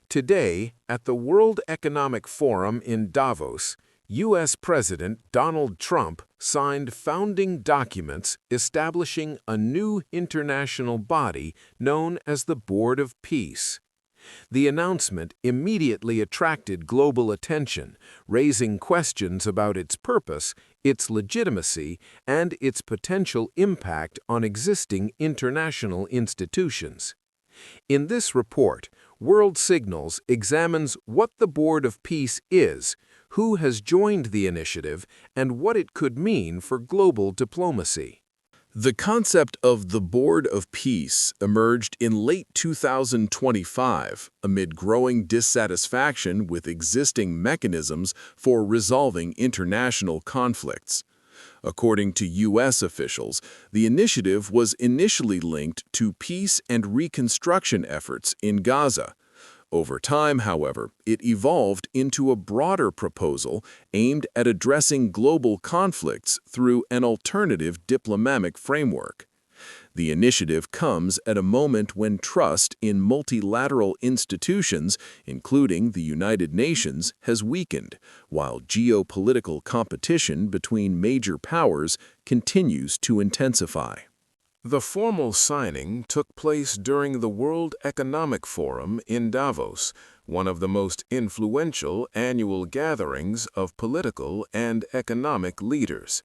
Today, at the World Economic Forum in Davos, U.S. President Donald Trump signed founding documents establishing a new international body known as the Board of Peace. The announcement immediately attracted global attention, raising questions about its purpose, its legitimacy, and its potential impact on existing international institutions. In this report, World Signals examines what the Board of Peace is, who has joined the initiative, and what it could mean for global diplomacy. The concept of the Board of Peace emerged in late 2025 amid growing dissatisfaction with existing mechanisms for resolving international conflicts. According to U.S. officials, the initiative was initially linked to peace and reconstruction efforts in Gaza. Over time, however, it evolved into a broader proposal aimed at addressing global conflicts through an alternative diplomatic framework. The initiative comes at a moment when trust in multilateral institutions, including the United Nations, has weakened, while geopolitical competition between major powers continues to intensify. The formal signing took place during the World Economic Forum in Davos, one of the most influential annual gatherings of political and economic leaders.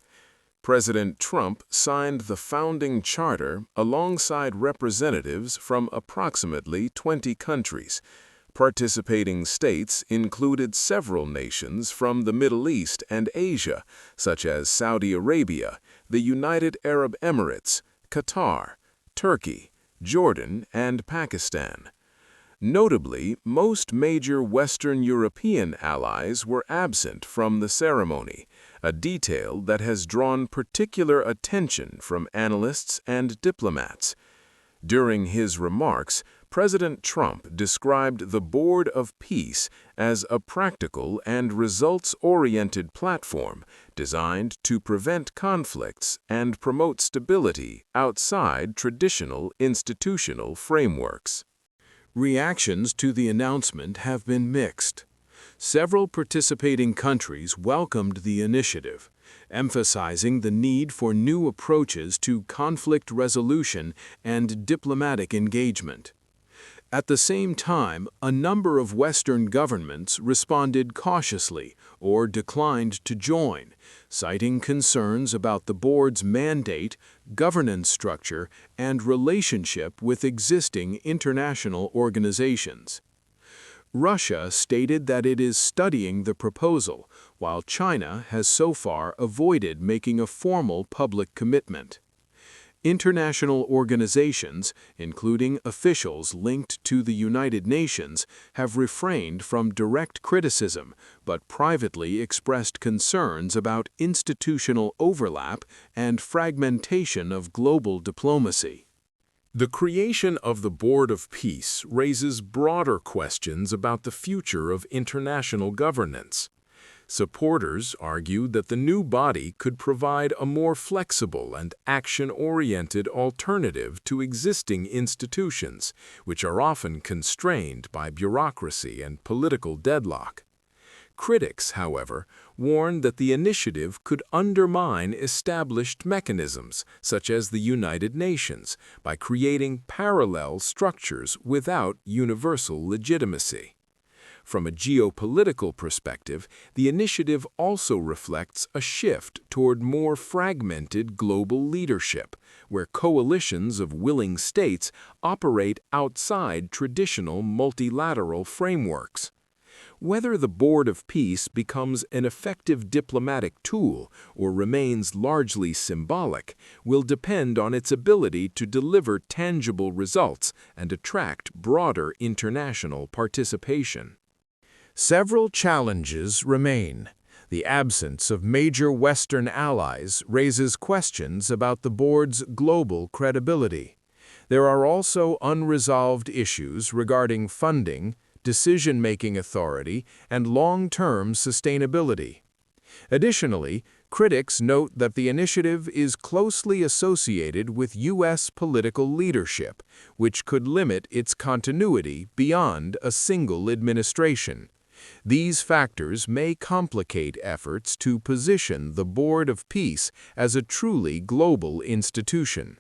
President Trump signed the founding charter alongside representatives from approximately 20 countries. Participating states included several nations from the Middle East and Asia, such as Saudi Arabia, the United Arab Emirates, Qatar, Turkey, Jordan, and Pakistan. Notably, most major Western European allies were absent from the ceremony, a detail that has drawn particular attention from analysts and diplomats. During his remarks, President Trump described the Board of Peace as a practical and results-oriented platform designed to prevent conflicts and promote stability outside traditional institutional frameworks. Reactions to the announcement have been mixed. Several participating countries welcomed the initiative, emphasizing the need for new approaches to conflict resolution and diplomatic engagement. At the same time, a number of Western governments responded cautiously or declined to join, citing concerns about the board's mandate, governance structure, and relationship with existing international organizations. Russia stated that it is studying the proposal, while China has so far avoided making a formal public commitment. International organizations, including officials linked to the United Nations, have refrained from direct criticism but privately expressed concerns about institutional overlap and fragmentation of global diplomacy. The creation of the Board of Peace raises broader questions about the future of international governance. Supporters argue that the new body could provide a more flexible and action-oriented alternative to existing institutions, which are often constrained by bureaucracy and political deadlock. Critics, however, warn that the initiative could undermine established mechanisms, such as the United Nations, by creating parallel structures without universal legitimacy. From a geopolitical perspective, the initiative also reflects a shift toward more fragmented global leadership, where coalitions of willing states operate outside traditional multilateral frameworks. Whether the Board of Peace becomes an effective diplomatic tool or remains largely symbolic will depend on its ability to deliver tangible results and attract broader international participation. Several challenges remain. The absence of major Western allies raises questions about the board's global credibility. There are also unresolved issues regarding funding, decision-making authority, and long-term sustainability. Additionally, Critics note that the initiative is closely associated with U.S. political leadership, which could limit its continuity beyond a single administration. These factors may complicate efforts to position the Board of Peace as a truly global institution.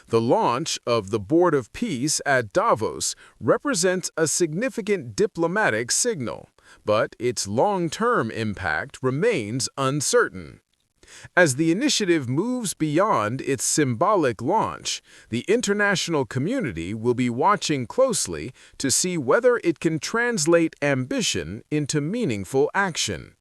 The launch of the Board of Peace at Davos represents a significant diplomatic signal, but its long-term impact remains uncertain. As the initiative moves beyond its symbolic launch, the international community will be watching closely to see whether it can translate ambition into meaningful action.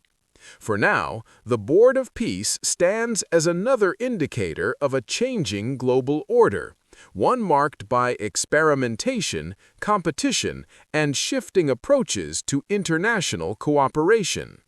For now, the Board of Peace stands as another indicator of a changing global order, one marked by experimentation, competition, and shifting approaches to international cooperation.